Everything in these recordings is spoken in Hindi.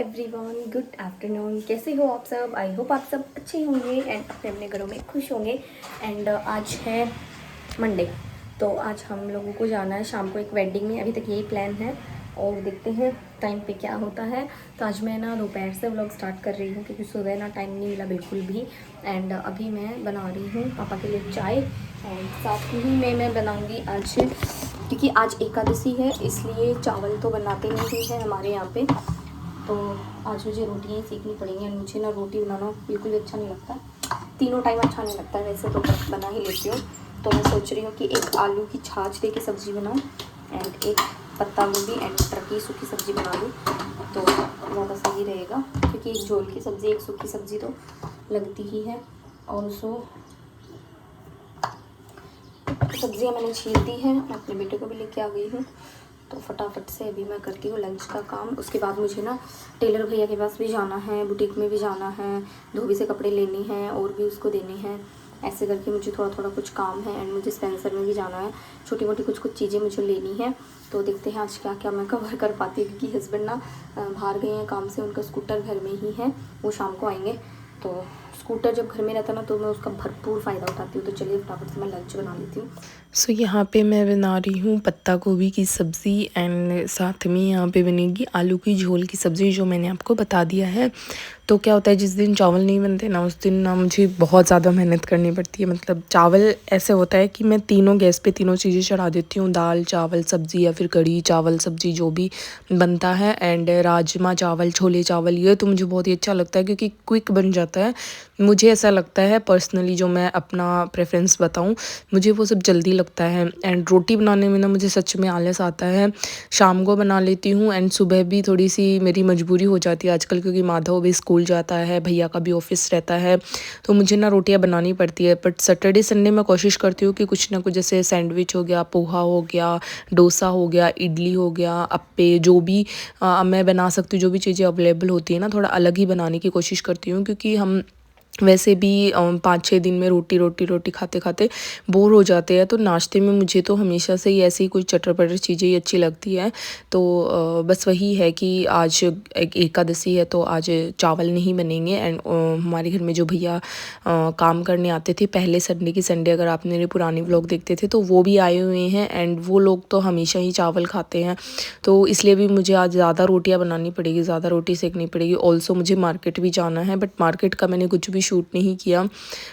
Everyone, good afternoon. कैसे हो आप सब? आई होप आप सब अच्छे होंगे एंड अपने अपने घरों में खुश होंगे। एंड आज है मंडे, तो आज हम लोगों को जाना है शाम को एक वेडिंग में। अभी तक यही प्लान है और देखते हैं टाइम पे क्या होता है। तो आज मैं ना दोपहर से व्लॉग स्टार्ट कर रही हूँ क्योंकि सुबह ना टाइम नहीं मिला बिल्कुल भी। एंड अभी मैं बना रही हूँ पापा के लिए चाय और साथ ही में मैं बनाऊँगी आज, क्योंकि आज एकादशी है इसलिए चावल तो बनाते नहीं हैं हमारे यहाँ पे। तो आज मुझे रोटियाँ ही सीखनी पड़ेंगी। एंड मुझे ना रोटी बनाना बिल्कुल भी अच्छा नहीं लगता, तीनों टाइम अच्छा नहीं लगता है वैसे तो, बना ही लेती हूँ। तो मैं सोच रही हूँ कि एक आलू की छाछ दे के सब्ज़ी बनाऊँ एंड एक पत्ता गोभी एंड मटर की सूखी सब्ज़ी बना लूँ तो ज़्यादा सही रहेगा, क्योंकि एक झोल की सब्ज़ी एक सूखी सब्ज़ी तो लगती ही है। और सब्ज़ियाँ मैंने छील दी हैं, मैं अपने बेटे को भी लेके आ गई हूँ। तो फटाफट से अभी मैं करती हूँ लंच का काम। उसके बाद मुझे ना टेलर भैया के पास भी जाना है, बुटीक में भी जाना है, धोबी से कपड़े लेने हैं और भी उसको देने हैं। ऐसे करके मुझे थोड़ा थोड़ा कुछ काम है। एंड मुझे स्पेंसर में भी जाना है, छोटी मोटी कुछ कुछ चीज़ें मुझे लेनी है। तो देखते हैं आज क्या क्या मैं कवर कर पाती हूँ, क्योंकि हस्बैंड ना बाहर गए हैं काम से, उनका स्कूटर घर में ही है, वो शाम को आएंगे। तो स्कूटर जब घर में रहता ना तो मैं उसका भरपूर फ़ायदा उठाती हूँ। तो चलिए फटाफट से मैं लंच बना लेती हूँ। सो यहाँ पे मैं बना रही हूँ पत्ता गोभी की सब्ज़ी एंड साथ में यहाँ पे बनेगी आलू की झोल की सब्ज़ी, जो मैंने आपको बता दिया है। तो क्या होता है, जिस दिन चावल नहीं बनते ना उस दिन ना मुझे बहुत ज़्यादा मेहनत करनी पड़ती है। मतलब चावल ऐसे होता है कि मैं तीनों गैस पे तीनों चीज़ें चढ़ा देती हूँ, दाल चावल सब्ज़ी या फिर कढ़ी चावल सब्ज़ी जो भी बनता है। एंड राजमा चावल छोले चावल ये तो मुझे बहुत ही अच्छा लगता है क्योंकि क्विक बन जाता है। मुझे ऐसा लगता है पर्सनली, जो मैं अपना प्रेफरेंस बताऊँ, मुझे वो सब जल्दी लगता है। एंड रोटी बनाने में ना मुझे सच में आलस आता है। शाम को बना लेती हूँ एंड सुबह भी थोड़ी सी मेरी मजबूरी हो जाती है आजकल, क्योंकि माधव भी स्कूल जाता है, भैया का भी ऑफिस रहता है, तो मुझे ना रोटियाँ बनानी पड़ती है। बट सैटरडे संडे मैं कोशिश करती हूँ कि कुछ ना कुछ, जैसे सैंडविच हो गया, पोहा हो गया, डोसा हो गया, इडली हो गया, अप्पे, जो भी मैं बना सकती हूँ, जो भी चीज़ें अवेलेबल होती है ना, थोड़ा अलग ही बनाने की कोशिश करती हूँ। क्योंकि हम वैसे भी 5-6 दिन में रोटी रोटी रोटी खाते खाते बोर हो जाते हैं। तो नाश्ते में मुझे तो हमेशा से ही ऐसी कोई चटर-पटर चीज़ें ही अच्छी लगती है। तो बस वही है कि आज एक एकादशी है तो आज चावल नहीं बनेंगे। एंड हमारे घर में जो भैया काम करने आते थे पहले संडे की संडे, अगर आप मेरे पुरानी व्लॉग देखते थे तो वो भी आए हुए हैं। एंड वो लोग तो हमेशा ही चावल खाते हैं, तो इसलिए भी मुझे आज ज़्यादा रोटियाँ बनानी पड़ेगी, ज़्यादा रोटी सेकनी पड़ेगी। ऑल्सो मुझे मार्केट भी जाना है, बट मार्केट का मैंने कुछ भी शूट नहीं किया।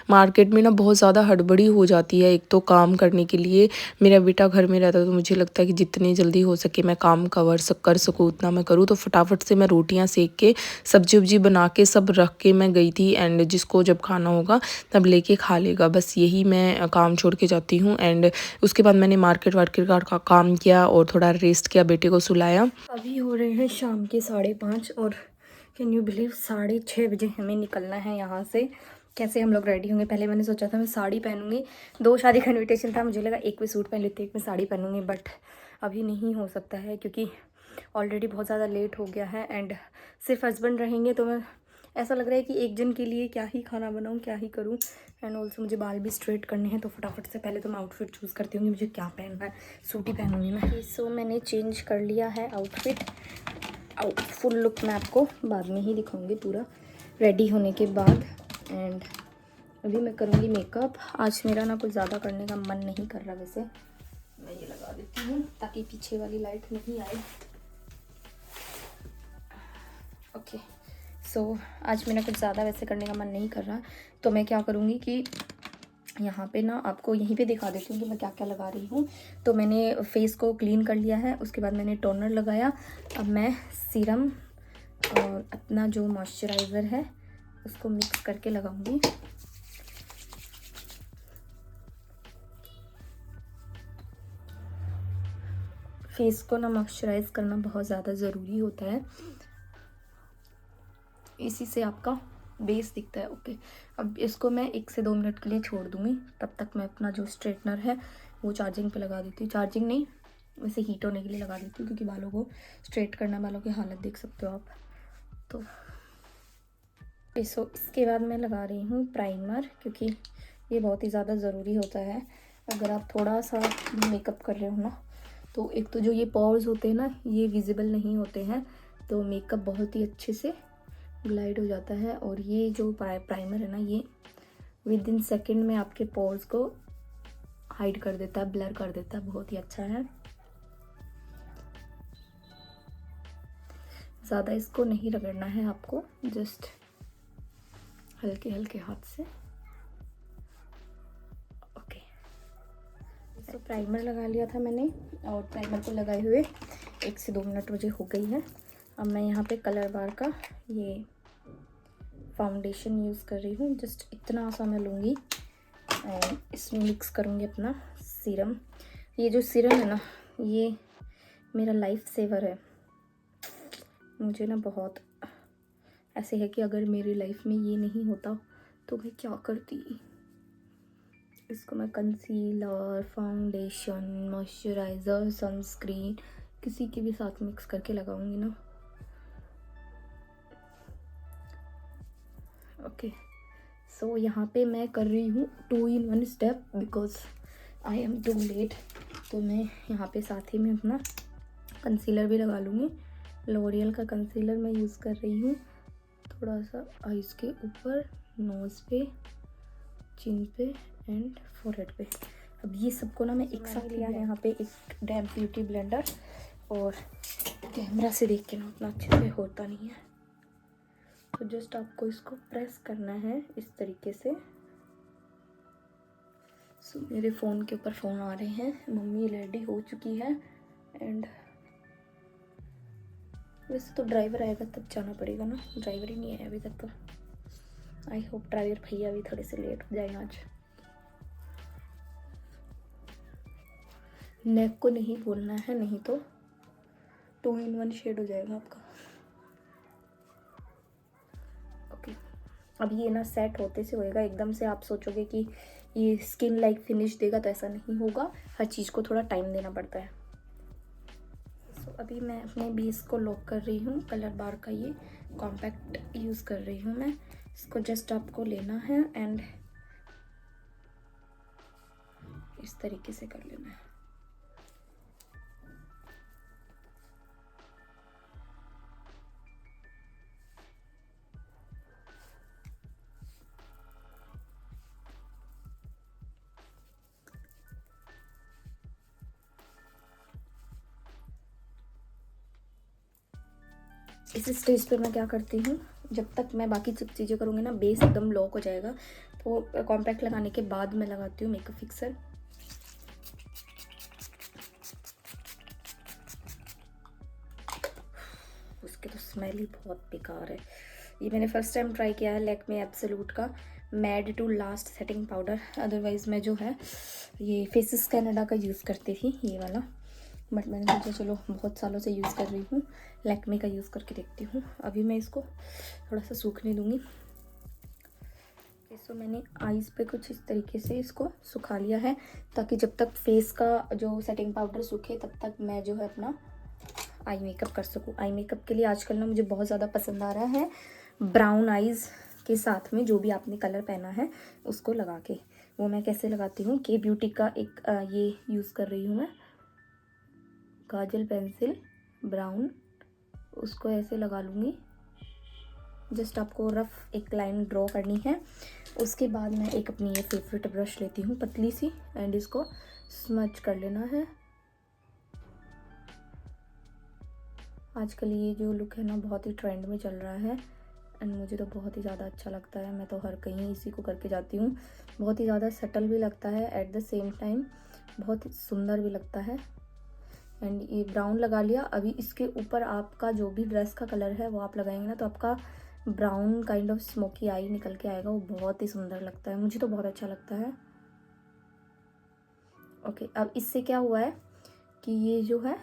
मार्केट में ना बहुत ज़्यादा हड़बड़ी हो जाती है। एक तो काम करने के लिए मेरा बेटा घर में रहता है, तो मुझे लगता है कि जितनी जल्दी हो सके मैं काम कर सकूँ उतना मैं करूँ। तो फटाफट से मैं रोटियां सेक के सब्जी वब्जी बना के सब रख के मैं गई थी। एंड जिसको जब खाना होगा तब लेके खा लेगा, बस यही मैं काम छोड़ के जाती हूँ। एंड उसके बाद मैंने मार्केट वार्केट का काम किया और थोड़ा रेस्ट किया, बेटे को सुलाया। अभी हो रहे हैं शाम के 5:30 और कैन यू बिलीव 6:30 बजे हमें निकलना है यहाँ से। कैसे हम लोग रेडी होंगे? पहले मैंने सोचा था मैं साड़ी पहनूंगी, 2 शादी का इन्विटेशन था, मुझे लगा एक में सूट पहन लेती, एक में साड़ी पहनूंगी, बट अभी नहीं हो सकता है क्योंकि ऑलरेडी बहुत ज़्यादा लेट हो गया है। एंड सिर्फ हस्बैंड रहेंगे तो मैं, ऐसा लग रहा है कि एक जन के लिए क्या ही खाना बनाऊँ, क्या ही करूँ। एंड ऑल्सो मुझे बाल भी स्ट्रेट करने हैं, तो फटाफट से पहले तो मैं आउटफिट चूज़ करती हूँ कि मुझे क्या पहनना है। सूट ही पहनूंगी मैं। सो मैंने चेंज कर लिया है आउटफिट। फुल लुक मैं आपको बाद में ही दिखाऊंगी पूरा रेडी होने के बाद। एंड अभी मैं करूँगी मेकअप। आज मेरा ना कुछ ज़्यादा करने का मन नहीं कर रहा, वैसे मैं ये लगा देती हूँ ताकि पीछे वाली लाइट नहीं आए। ओके, सो आज मेरा कुछ ज़्यादा वैसे करने का मन नहीं कर रहा, तो मैं क्या करूँगी कि यहाँ पे ना आपको यहीं पे दिखा देती हूँ कि मैं क्या क्या लगा रही हूँ। तो मैंने फेस को क्लीन कर लिया है, उसके बाद मैंने टोनर लगाया। अब मैं सीरम और अपना जो मॉइस्चराइज़र है उसको मिक्स करके लगाऊंगी। फेस को ना मॉइस्चराइज़ करना बहुत ज़्यादा ज़रूरी होता है, इसी से आपका बेस दिखता है। ओके, अब इसको मैं 1 से 2 मिनट के लिए छोड़ दूँगी। तब तक मैं अपना जो स्ट्रेटनर है वो चार्जिंग पे लगा देती हूँ। चार्जिंग नहीं, वैसे हीट होने के लिए लगा देती हूँ, क्योंकि बालों को स्ट्रेट करना, बालों की हालत देख सकते हो आप। तो इसके बाद मैं लगा रही हूँ प्राइमर, क्योंकि ये बहुत ही ज़्यादा ज़रूरी होता है। अगर आप थोड़ा सा मेकअप कर रहे हो ना, तो एक तो जो ये पोर्स होते हैं ना, ये विजिबल नहीं होते हैं, तो मेकअप बहुत ही अच्छे से ग्लाइड हो जाता है। और ये जो प्राइमर है ना, ये विद इन सेकेंड में आपके पोर्स को हाइड कर देता है, ब्लर कर देता है, बहुत ही अच्छा है। ज़्यादा इसको नहीं रगड़ना है आपको, जस्ट हल्के हल्के हाथ से। ओके, तो प्राइमर लगा लिया था मैंने, और प्राइमर को लगाए हुए 1 से 2 मिनट मुझे हो गई है। अब मैं यहाँ पे कलर बार का ये फाउंडेशन यूज़ कर रही हूँ। जस्ट इतना सा मैं लूँगी और इसमें मिक्स करूँगी अपना सीरम। ये जो सीरम है ना, ये मेरा लाइफ सेवर है। मुझे ना बहुत ऐसे है कि अगर मेरी लाइफ में ये नहीं होता तो मैं क्या करती। इसको मैं कंसीलर, फाउंडेशन, मॉइस्चराइज़र, सनस्क्रीन किसी के भी साथ मिक्स करके लगाऊंगी ना। ओके, सो यहाँ पे मैं कर रही हूँ 2 in 1 step because I am too late. तो मैं यहाँ पे साथ ही में अपना कंसीलर भी लगा लूँगी। लॉरियल का कंसीलर मैं यूज़ कर रही हूँ, थोड़ा सा आइज़ के ऊपर, नोज़ पे, चिन पे एंड फोरहेड पे। अब ये सबको ना मैं एक साथ लिया है यहाँ पे एक डैम्प ब्यूटी ब्लेंडर, और कैमरा से देख के ना उतना अच्छे से होता नहीं है। तो जस्ट आपको इसको प्रेस करना है इस तरीके से। सो मेरे फ़ोन के ऊपर फ़ोन आ रहे हैं, मम्मी रेडी हो चुकी है एंड वैसे तो ड्राइवर आएगा तब जाना पड़ेगा ना, ड्राइवर ही नहीं आया अभी तक। तो आई होप ड्राइवर भैया भी थोड़े से लेट हो जाए आज। नेक को नहीं बोलना है, नहीं तो 2 in 1 शेड हो जाएगा आपका। ओके, अब ये ना सेट होते से होएगा। एकदम से आप सोचोगे कि ये स्किन लाइक फिनिश देगा, तो ऐसा नहीं होगा। हर चीज़ को थोड़ा टाइम देना पड़ता है। सो अभी मैं अपने बेस को लॉक कर रही हूँ। कलर बार का ये कॉम्पैक्ट यूज़ कर रही हूँ मैं। इसको जस्ट आपको लेना है एंड इस तरीके से कर लेना है। इस स्टेज पे मैं क्या करती हूँ, जब तक मैं बाकी सब चीज़ें करूँगी ना, बेस एकदम लॉक हो जाएगा। तो कॉम्पैक्ट लगाने के बाद मैं लगाती हूँ मेकअप फिक्सर। उसके तो स्मेल ही बहुत बेकार है। ये मैंने फर्स्ट टाइम ट्राई किया है लैक्मे एब्सोल्यूट का made to last setting powder. Otherwise मैं जो है ये फेसेस कैनेडा का यूज़ करती थी, ये वाला। बट मैंने सोचा चलो बहुत सालों से यूज़ कर रही हूँ, लैक्मे का यूज़ करके देखती हूँ। अभी मैं इसको थोड़ा सा सूखने दूँगी। सो मैंने आईज़ पे कुछ इस तरीके से इसको सुखा लिया है, ताकि जब तक फेस का जो सेटिंग पाउडर सूखे तब तक मैं जो है अपना आई मेकअप कर सकूँ। आई मेकअप के लिए आजकल ना मुझे बहुत ज़्यादा पसंद आ रहा है ब्राउन आइज़ के साथ में जो भी आपने कलर पहना है उसको लगा के। वो मैं कैसे लगाती हूँ, के ब्यूटी का एक ये यूज़ कर रही हूँ मैं, काजल पेंसिल ब्राउन, उसको ऐसे लगा लूँगी। जस्ट आपको रफ एक लाइन ड्रॉ करनी है। उसके बाद मैं एक अपनी ये फेवरेट ब्रश लेती हूँ पतली सी, एंड इसको स्मच कर लेना है। आजकल ये जो लुक है ना बहुत ही ट्रेंड में चल रहा है, एंड मुझे तो बहुत ही ज़्यादा अच्छा लगता है। मैं तो हर कहीं इसी को करके जाती हूँ। बहुत ही ज़्यादा सटल भी लगता है, एट द सेम टाइम बहुत ही सुंदर भी लगता है। एंड ये ब्राउन लगा लिया। अभी इसके ऊपर आपका जो भी ड्रेस का कलर है वो आप लगाएंगे ना, तो आपका ब्राउन काइंड ऑफ स्मोकी आई निकल के आएगा। वो बहुत ही सुंदर लगता है, मुझे तो बहुत अच्छा लगता है। ओके, अब इससे क्या हुआ है कि ये जो है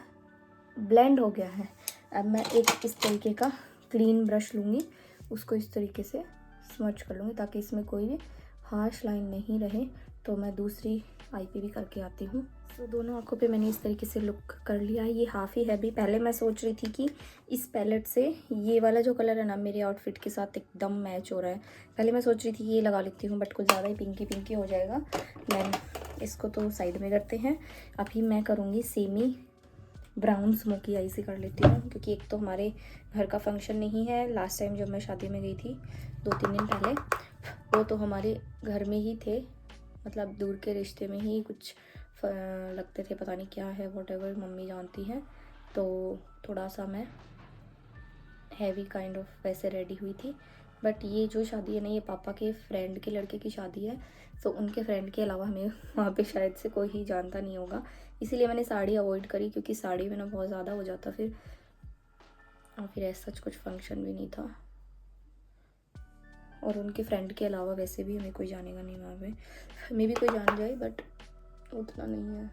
ब्लेंड हो गया है। अब मैं एक इस तरीके का क्लीन ब्रश लूँगी, उसको इस तरीके से स्मच कर लूँगी ताकि इसमें कोई भी हार्श लाइन नहीं रहे। तो मैं दूसरी आई पे भी करके आती हूँ। तो दोनों आँखों पे मैंने इस तरीके से लुक कर लिया है। ये हाफ़ ही हैवी। पहले मैं सोच रही थी कि इस पैलेट से ये वाला जो कलर है ना मेरे आउटफिट के साथ एकदम मैच हो रहा है। पहले मैं सोच रही थी ये लगा लेती हूँ, बट कुछ ज़्यादा ही पिंकी पिंकी हो जाएगा। मैं इसको तो साइड में करते हैं। अभी मैं करूँगी सेमी ब्राउन स्मोकी आई से कर लेती हूँ, क्योंकि एक तो हमारे घर का फंक्शन नहीं है। लास्ट टाइम जब मैं शादी में गई थी 2-3 दिन पहले, वो तो हमारे घर में ही थे, मतलब दूर के रिश्ते में ही कुछ लगते थे, पता नहीं क्या है, व्हाटएवर, मम्मी जानती है। तो थोड़ा सा मैं हैवी काइंड ऑफ वैसे रेडी हुई थी। बट ये जो शादी है ना, ये पापा के फ्रेंड के लड़के की शादी है, तो उनके फ्रेंड के अलावा हमें वहाँ पे शायद से कोई ही जानता नहीं होगा, इसीलिए मैंने साड़ी अवॉइड करी, क्योंकि साड़ी में ना बहुत ज़्यादा हो जाता फिर, और फिर ऐसा कुछ फंक्शन भी नहीं था, और उनके फ्रेंड के अलावा वैसे भी हमें कोई जानेगा नहीं वहाँ पे। मे भी कोई जान जाए बट उतना नहीं है।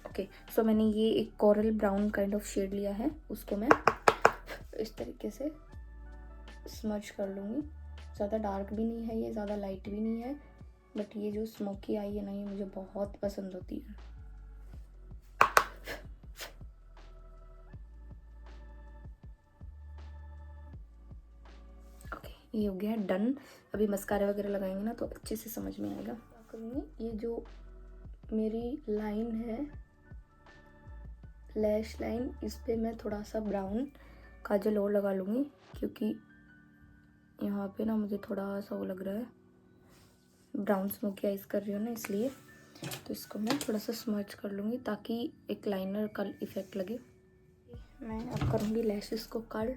ओके, सो मैंने ये एक coral brown kind of shade लिया है, उसको मैं इस तरीके से स्मज कर लूँगी। ज़्यादा डार्क भी नहीं है ये, ज़्यादा लाइट भी नहीं है, बट ये जो स्मोकी आई है ना, ये मुझे बहुत पसंद होती है। ओके, ये हो गया डन। अभी मस्कारा वगैरह लगाएंगे ना तो अच्छे से समझ में आएगा। क्या करूँगी, ये जो मेरी लाइन है, लैश लाइन, इस पे मैं थोड़ा सा ब्राउन काजल और लगा लूँगी, क्योंकि यहाँ पे ना मुझे थोड़ा सा वो लग रहा है, ब्राउन स्मोकी आइज कर रही हूँ ना, इसलिए। तो इसको मैं थोड़ा सा स्मर्च कर लूँगी ताकि एक लाइनर का इफ़ेक्ट लगे। मैं अब करूँगी लैशेस को कर्ल।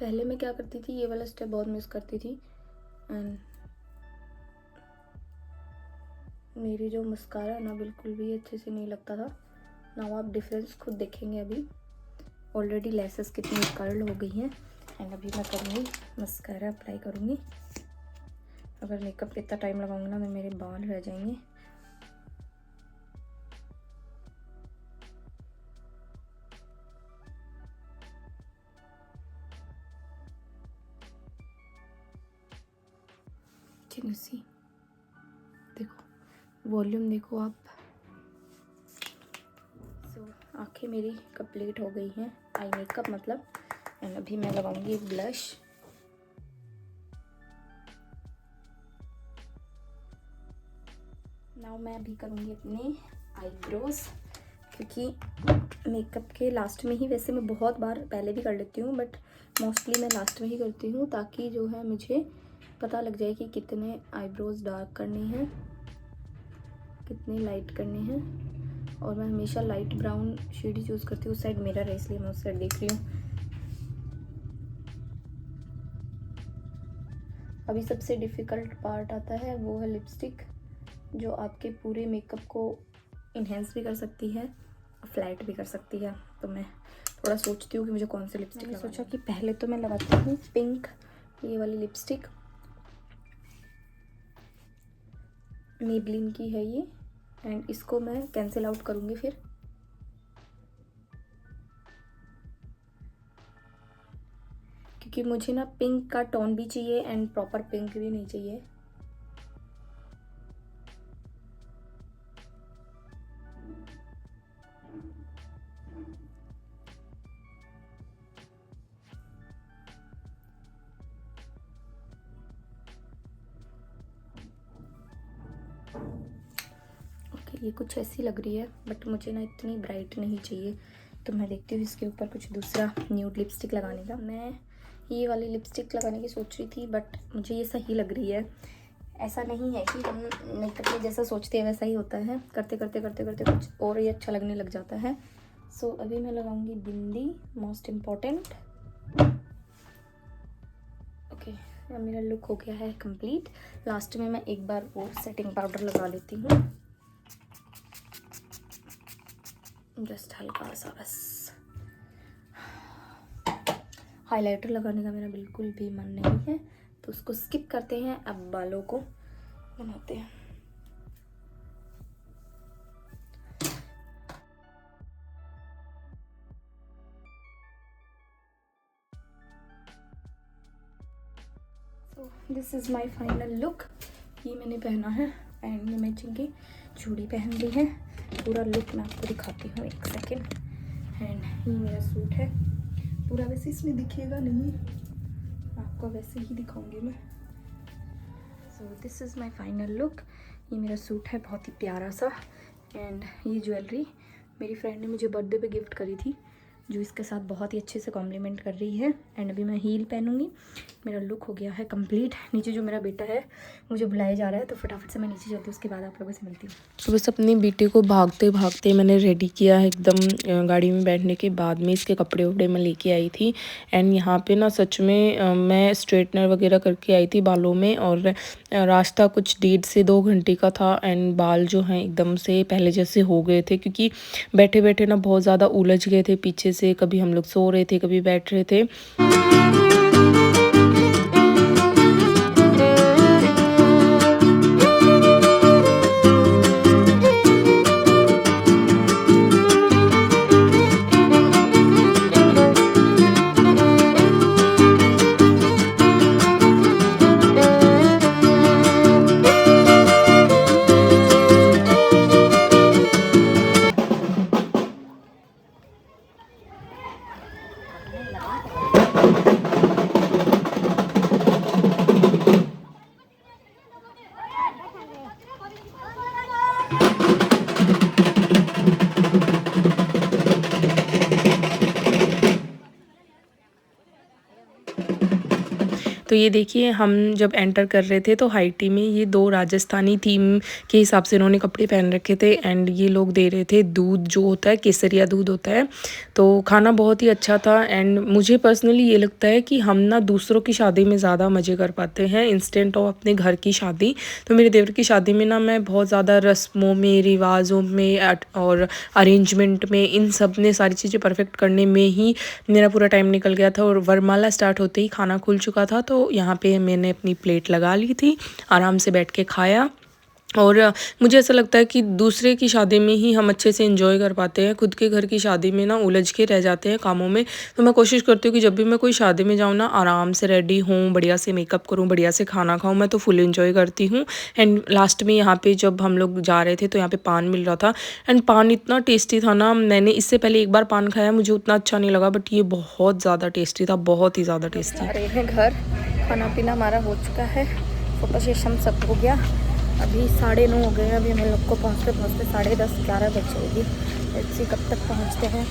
पहले मैं क्या करती थी, ये वाला स्टेप बहुत मिस करती थी, एंड मेरी जो मस्कारा ना बिल्कुल भी अच्छे से नहीं लगता था। नाउ आप डिफरेंस खुद देखेंगे। अभी ऑलरेडी लेसेस कितनी कर्ल हो गई हैं, एंड अभी मैं करूँगी मस्कारा अप्लाई करूँगी। अगर मेकअप पे इतना टाइम लगाऊंगी ना तो मेरे बाल रह जाएंगे। कैन यू सी, देखो वॉल्यूम देखो आप। आंखें मेरी कंप्लीट हो गई हैं, आई मेकअप मतलब। एंड अभी मैं लगाऊंगी एक ब्लश। नाउ मैं अभी करूंगी अपने आईब्रोज, क्योंकि मेकअप के लास्ट में ही, वैसे मैं बहुत बार पहले भी कर लेती हूँ बट मोस्टली मैं लास्ट में ही करती हूँ, ताकि जो है मुझे पता लग जाए कि कितने आईब्रोज डार्क करने हैं, कितने लाइट करने हैं। और मैं हमेशा लाइट ब्राउन शेड ही चूज़ करती हूँ। उस साइड मिरर है इसलिए मैं उस साइड देख रही हूँ। अभी सबसे डिफ़िकल्ट पार्ट आता है, वो है लिपस्टिक, जो आपके पूरे मेकअप को इन्हेंस भी कर सकती है, फ्लैट भी कर सकती है। तो मैं थोड़ा सोचती हूँ कि मुझे कौन सी लिपस्टिक लगानी है। सोचा कि पहले तो मैं लगाती हूँ पिंक, ये वाली लिपस्टिक मेबलिन की है ये, एंड इसको मैं कैंसिल आउट करूँगी फिर। क्योंकि मुझे ना पिंक का टोन भी चाहिए एंड प्रॉपर पिंक भी नहीं चाहिए। ओके, ये कुछ ऐसी लग रही है, बट मुझे ना इतनी ब्राइट नहीं चाहिए, तो मैं देखती हूँ इसके ऊपर कुछ दूसरा न्यूड लिपस्टिक लगाने का। मैं ये वाली लिपस्टिक लगाने की सोच रही थी, बट मुझे ये सही लग रही है। ऐसा नहीं है कि हम मेकअप में जैसा सोचते हैं वैसा ही होता है, करते करते करते करते कुछ और ही अच्छा लगने लग जाता है। सो अभी मैं लगाऊंगी बिंदी, मोस्ट इम्पॉर्टेंट। ओके, अब मेरा लुक हो गया है कंप्लीट। लास्ट में मैं एक बार वो सेटिंग पाउडर लगा लेती हूँ, जस्ट हल्का सा बस। हाइलाइटर लगाने का मेरा बिल्कुल भी मन नहीं है, तो उसको स्किप करते हैं। अब बालों को बनाते हैं। So this is my final look. ये मैंने पहना है एंड ये मैचिंग की चूड़ी पहन ली है। पूरा लुक मैं आपको दिखाती हूँ, एक सेकेंड। एंड ये मेरा सूट है पूरा, वैसे इसमें दिखेगा नहीं, आपको वैसे ही दिखाऊंगी मैं। So this is my final look. ये मेरा सूट है बहुत ही प्यारा सा, एंड ये ज्वेलरी मेरी फ्रेंड ने मुझे बर्थडे पे गिफ्ट करी थी, जो इसके साथ बहुत ही अच्छे से कॉम्प्लीमेंट कर रही है। एंड अभी मैं हील पहनूंगी। मेरा लुक हो गया है कंप्लीट। नीचे जो मेरा बेटा है मुझे बुलाया जा रहा है, तो फटाफट से मैं नीचे चलती हूँ, उसके बाद आप लोगों से मिलती हूँ। तो बस अपने बेटे को भागते भागते मैंने रेडी किया है एकदम। गाड़ी में बैठने के बाद में इसके कपड़े वपड़े मैं लेके आई थी। एंड यहाँ पे ना सच में मैं स्ट्रेटनर वगैरह करके आई थी बालों में, और रास्ता कुछ 1.5 से 2 घंटे का था। एंड बाल जो हैं एकदम से पहले जैसे हो गए थे, क्योंकि बैठे बैठे ना बहुत ज़्यादा उलझ गए थे पीछे से। कभी हम लोग सो रहे थे, कभी बैठ रहे थे। तो ये देखिए, हम जब एंटर कर रहे थे तो हाई टी में ये 2 राजस्थानी थीम के हिसाब से इन्होंने कपड़े पहन रखे थे। एंड ये लोग दे रहे थे दूध, जो होता है केसरिया दूध होता है। तो खाना बहुत ही अच्छा था। एंड मुझे पर्सनली ये लगता है कि हम ना दूसरों की शादी में ज़्यादा मज़े कर पाते हैं इंस्टेंट ऑफ अपने घर की शादी। तो मेरे देवर की शादी में ना मैं बहुत ज़्यादा रस्मों में, रिवाज़ों में और अरेंजमेंट में, इन सब ने सारी चीज़ें परफेक्ट करने में ही मेरा पूरा टाइम निकल गया था। और वरमाला स्टार्ट होते ही खाना खुल चुका था। तो यहाँ पे मैंने अपनी प्लेट लगा ली थी, आराम से बैठ के खाया। और मुझे ऐसा लगता है कि दूसरे की शादी में ही हम अच्छे से एंजॉय कर पाते हैं। खुद के घर की शादी में ना उलझ के रह जाते हैं कामों में। तो मैं कोशिश करती हूँ कि जब भी मैं कोई शादी में जाऊँ ना, आराम से रेडी हूँ, बढ़िया से मेकअप करूँ, बढ़िया से खाना खाऊँ। मैं तो फुल एंजॉय करती हूँ। एंड लास्ट में यहाँ पे जब हम लोग जा रहे थे तो यहाँ पे पान मिल रहा था। एंड पान इतना टेस्टी था ना, मैंने इससे पहले एक बार पान खाया, मुझे उतना अच्छा नहीं लगा, बट ये बहुत ज़्यादा टेस्टी था, बहुत ही ज़्यादा टेस्टी। आ रहे हैं घर, खाना पीना हमारा हो चुका है, फोटो सेशन सब हो गया। अभी 9:30 हो गए हैं। अभी हम लोग को पहुँचते 10:30 11 बज जाएगी। ऐसे कब तक पहुँचते हैं।